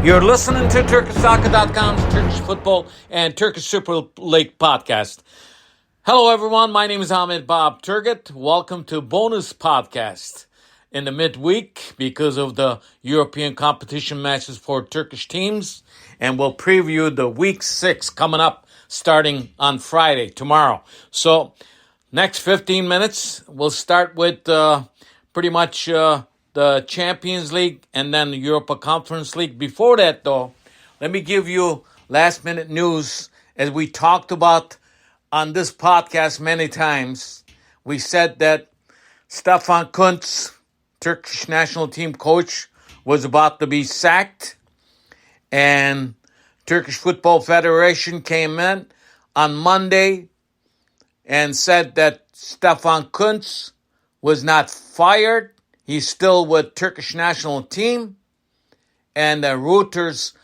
You're listening to TurkishSoccer.com's Turkish Football and Turkish Super Lig podcast. Hello, everyone. My name is Ahmet Bob Turgut. Welcome to bonus podcast in the midweek because of the European competition matches for Turkish teams. And we'll preview the week 6 coming up starting on Friday, tomorrow. So next 15 minutes, we'll start with pretty much the Champions League and then the Europa Conference League. Before that, though, let me give you last-minute news. As we talked about on this podcast many times, we said that Stefan Kuntz, Turkish national team coach, was about to be sacked. And Turkish Football Federation came in on Monday and said that Stefan Kuntz was not fired. He's still with Turkish national team. And Reuters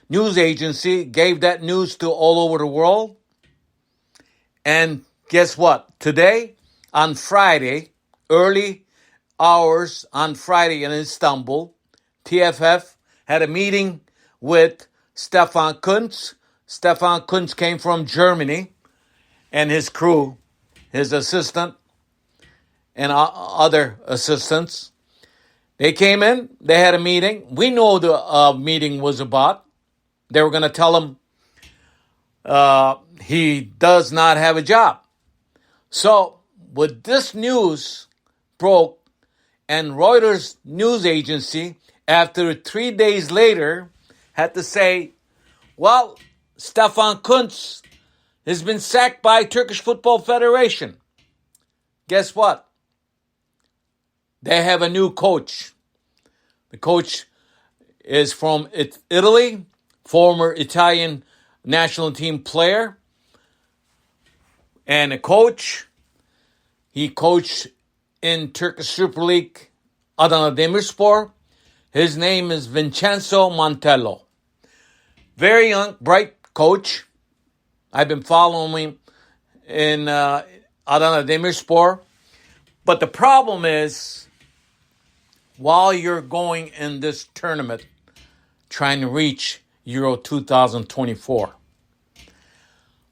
news agency gave that news to all over the world. And guess what? Today, on Friday, early hours on Friday in Istanbul, TFF had a meeting with Stefan Kuntz. Stefan Kuntz came from Germany, and his crew, his assistant, and other assistants. They came in, they had a meeting. We know the meeting was about. They were going to tell him he does not have a job. So, with this news broke, and Reuters news agency, after 3 days later, had to say, well, Stefan Kuntz has been sacked by Turkish Football Federation. Guess what? They have a new coach. The coach is from Italy, former Italian national team player. And a coach, he coached in Turkish Super Lig, Adana Demirspor. His name is Vincenzo Mantello. Very young, bright coach. I've been following him in Adana Demirspor. But the problem is, while you're going in this tournament, trying to reach Euro 2024,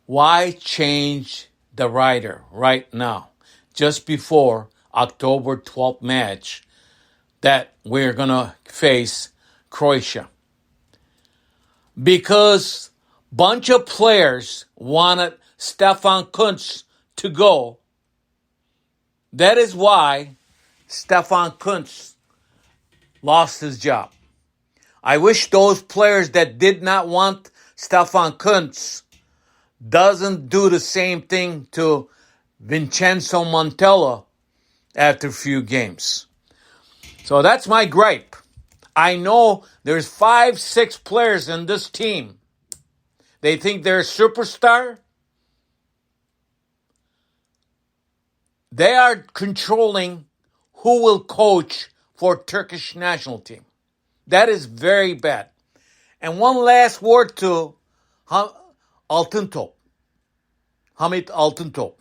why change the rider right now, just before October 12th match that we're going to face Croatia? Because bunch of players wanted Stefan Kuntz to go. That is why Stefan Kuntz lost his job. I wish those players that did not want Stefan Kuntz doesn't do the same thing to Vincenzo Mantello after a few games. So that's my gripe. I know there's 5-6 players in this team. They think they're a superstar. They are controlling who will coach for Turkish national team. That is very bad. And one last word to Altıntop, Hamit Altıntop.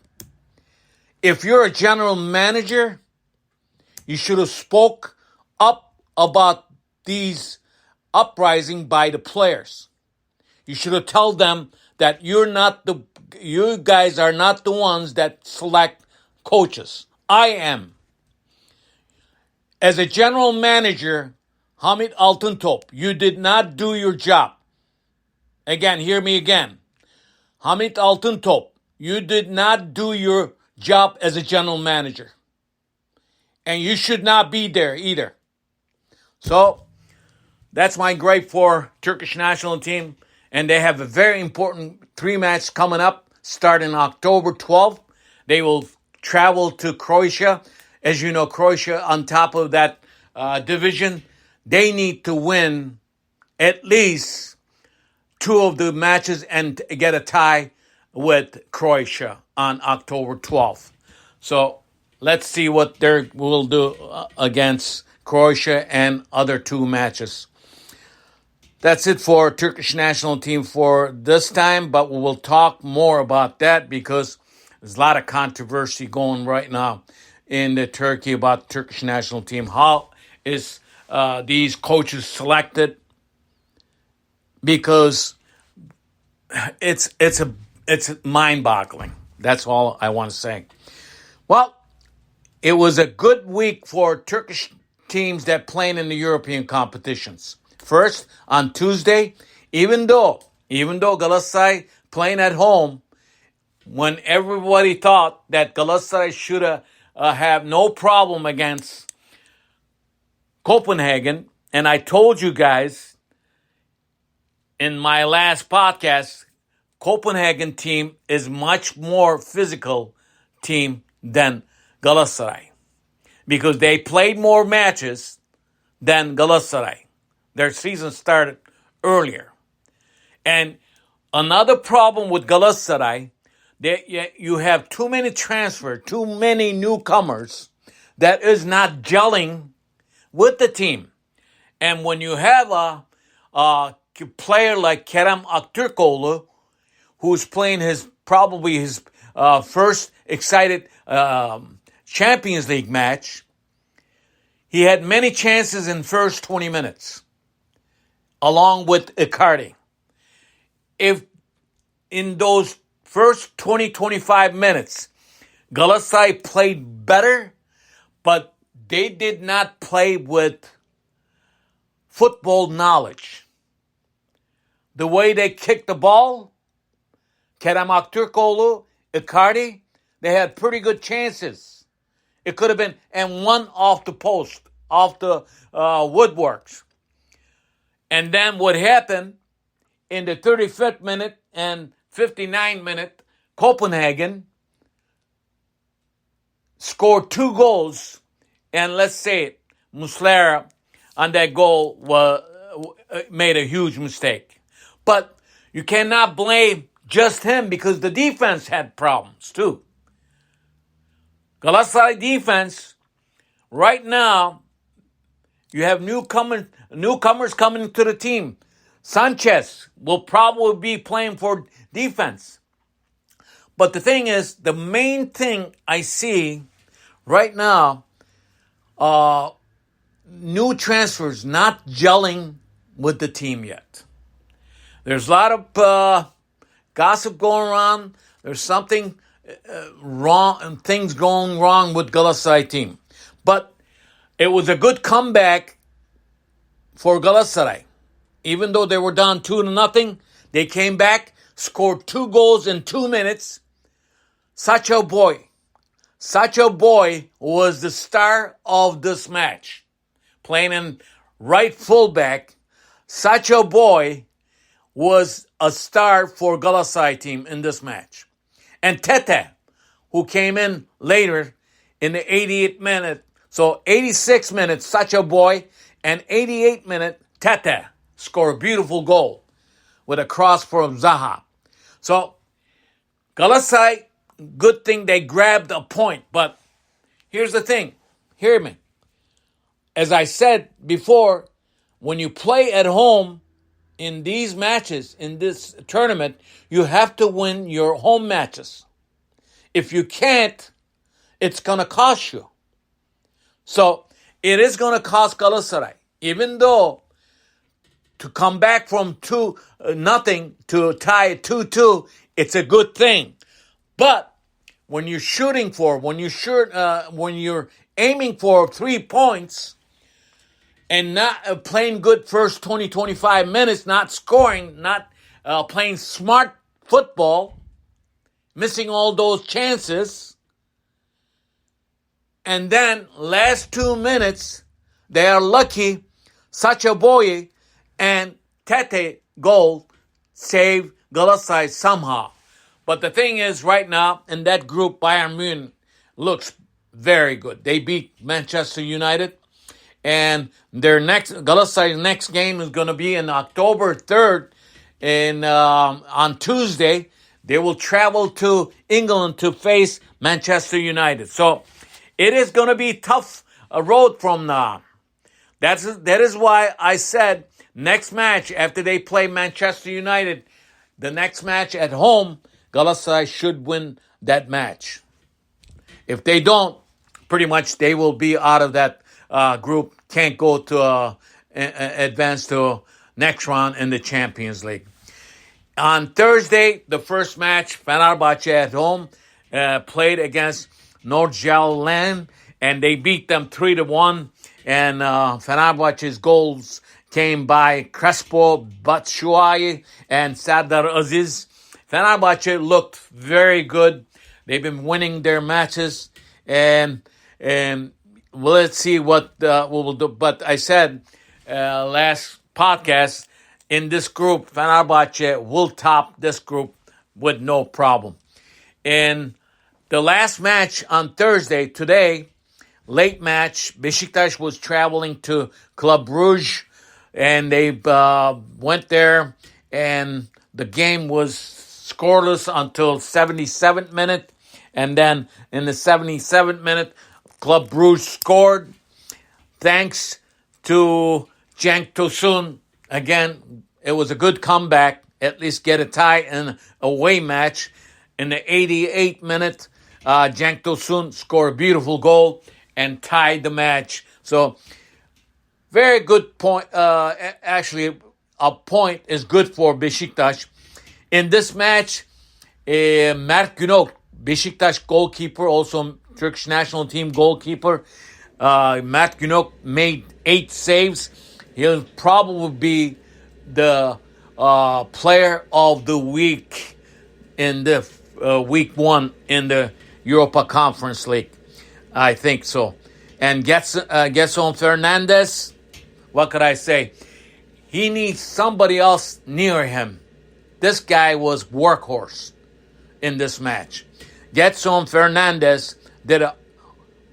If you're a general manager, you should have spoke up about these uprising by the players. You should have told them that you guys are not the ones that select coaches. I am. As a general manager, Hamit Altıntop, you did not do your job. Again, hear me again. Hamit Altıntop, you did not do your job as a general manager. And you should not be there either. So, that's my gripe for Turkish national team. And they have a very important 3-match coming up starting October 12th. They will travel to Croatia. As you know, Croatia on top of that division, they need to win at least 2 of the matches and get a tie with Croatia on October 12th. So let's see what they will do against Croatia and other 2 matches. That's it for Turkish national team for this time, but we will talk more about that because there's a lot of controversy going right now in Turkey about the Turkish national team. How is these coaches selected, because it's mind-boggling. That's all I want to say. Well, it was a good week for Turkish teams that played in the European competitions. First, on Tuesday, even though Galatasaray playing at home, when everybody thought that Galatasaray should have no problem against Copenhagen, and I told you guys in my last podcast, Copenhagen team is much more physical team than Galatasaray, because they played more matches than Galatasaray. Their season started earlier. And another problem with Galatasaray, you have too many transfers, too many newcomers that is not gelling with the team. And when you have a player like Kerem Aktürkoğlu, who's playing probably his first excited Champions League match, he had many chances in first 20 minutes, along with Icardi. If in those first 20, 25 minutes, Galatasaray played better, but they did not play with football knowledge. The way they kicked the ball, Kerem Aktürkoğlu, Icardi, they had pretty good chances. It could have been, and one off the post, off the woodworks. And then what happened in the 35th minute and 59th minute, Copenhagen scored 2 goals, and let's say it, Muslera on that goal made a huge mistake. But you cannot blame just him, because the defense had problems too. Galatasaray defense, right now, you have newcomers coming to the team. Sanchez will probably be playing for defense. But the thing is, the main thing I see right now, new transfers not gelling with the team yet. There's a lot of gossip going around. There's something wrong and things going wrong with Galatasaray team. But it was a good comeback for Galatasaray. Even though they were down 2-0, they came back, scored 2 goals in 2 minutes. Sacha Boy was the star of this match. Playing in right fullback, Sacha Boy was a star for Galatasaray team in this match. And Tete, who came in later in the 88th minute. So 86 minutes, Sacha Boy, and 88 minute, Tete scored a beautiful goal with a cross from Zaha. So Galatasaray, good thing they grabbed a point. But here's the thing. Hear me. As I said before, when you play at home in these matches, in this tournament, you have to win your home matches. If you can't, it's going to cost you. So it is going to cost Galatasaray. Even though to come back from 2-0 to tie at 2-2, it's a good thing. But when you're when you're aiming for 3 points and not playing good first 20, 25 minutes, not scoring, not playing smart football, missing all those chances, and then last 2 minutes, they are lucky, Sacha Boy and Tete goal save Galatasaray somehow. But the thing is, right now, in that group, Bayern Munich looks very good. They beat Manchester United, and Galatasaray's next game is going to be in October 3rd, on Tuesday. They will travel to England to face Manchester United. So it is going to be tough road from now. That is why I said next match after they play Manchester United, the next match at home, Galatasaray should win that match. If they don't, pretty much they will be out of that group can't go to advance to next round in the Champions League. On Thursday, the first match, Fenerbahce at home played against Nordjylland, and they beat them 3-1. And Fenerbahce's goals came by Crespo, Batshuayi, and Serdar Aziz. Fenerbahce looked very good. They've been winning their matches, and let's see what we'll do. But I said last podcast, in this group, Fenerbahce will top this group with no problem. In the last match on Thursday, today, late match, Besiktas was traveling to Club Brugge, and they went there, and the game was scoreless until 77th minute. And then in the 77th minute, Club Brugge scored thanks to Cenk Tosun. Again, it was a good comeback, at least get a tie in an away match. In the 88th minute, Cenk Tosun scored a beautiful goal and tied the match. So, very good point. Actually, a point is good for Besiktas. In this match, Mert Günok, Besiktas goalkeeper, also Turkish national team goalkeeper, Mert Günok made 8 saves. He'll probably be the player of the week in the week 1 in the Europa Conference League. I think so. And Getson Fernandez, what could I say? He needs somebody else near him. This guy was workhorse in this match. Getson Fernandez did a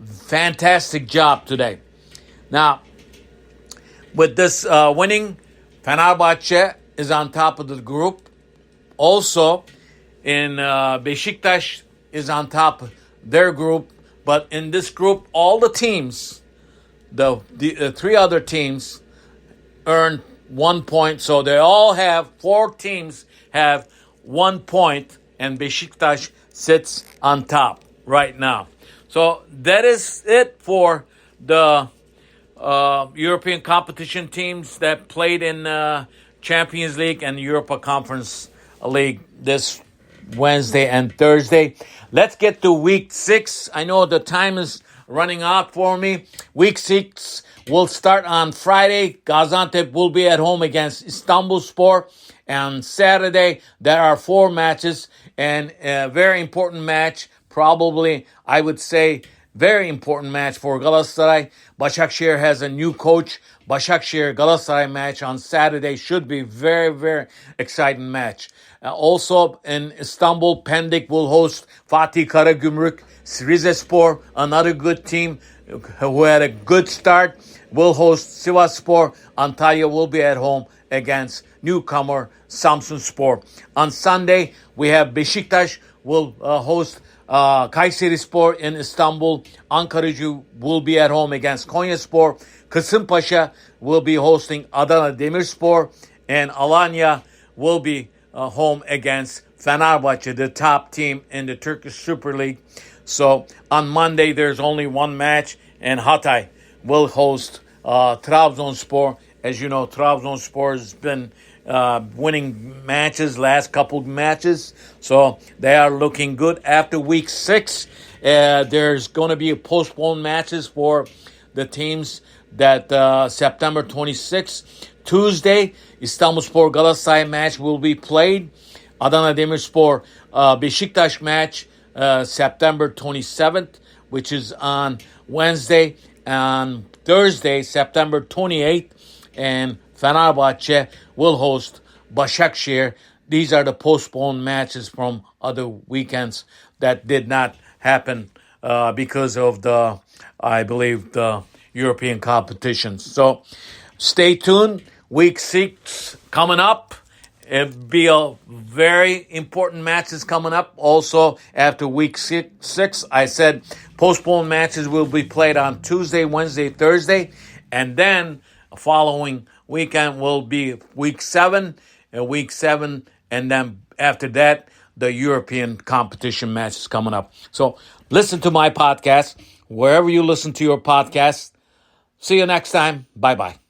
fantastic job today. Now, with this winning, Fenerbahce is on top of the group. Also, in Besiktas is on top of their group. But in this group, all the teams, the 3 other teams, earned 1 point. So they all have 4 teams have 1 point, and Besiktas sits on top right now. So that is it for the European competition teams that played in Champions League and Europa Conference League this Wednesday and Thursday. Let's get to week 6. I know the time is running out for me. Week 6 will start on Friday. Gaziantep will be at home against Istanbulspor. And Saturday, there are 4 matches, and a very important match, probably, I would say, very important match for Galatasaray. Başakşehir has a new coach. Başakşehir-Galatasaray match on Saturday should be very, very exciting match. Also in Istanbul, Pendik will host Fatih Karagümrük. Rizespor, another good team who had a good start, will host Sivasspor. Antalya will be at home against newcomer Samsunspor. On Sunday, we have Besiktas will host Kayserispor in Istanbul. Ankaragücü will be at home against Konyaspor. Kasımpaşa will be hosting Adana Demirspor. And Alanya will be home against Fenerbahce, the top team in the Turkish Super Lig. So on Monday, there's only one match, and Hatay will host Trabzonspor. As you know, Trabzonspor has been winning matches, last couple matches. So they are looking good. After week 6, there's going to be postponed matches for the teams that September 26th. Tuesday, Istanbulspor Galatasaray match will be played. Adana Demirspor Besiktas match September 27th, which is on Wednesday. And Thursday, September 28th, and Fenerbahce will host Başakşehir. These are the postponed matches from other weekends that did not happen because of the, I believe, the European competitions. So stay tuned. Week 6 coming up. It'll be a very important matches coming up. Also, after week 6, I said postponed matches will be played on Tuesday, Wednesday, Thursday. And then following weekend will be week 7, and then after that, the European competition matches coming up. So listen to my podcast, wherever you listen to your podcast. See you next time. Bye bye.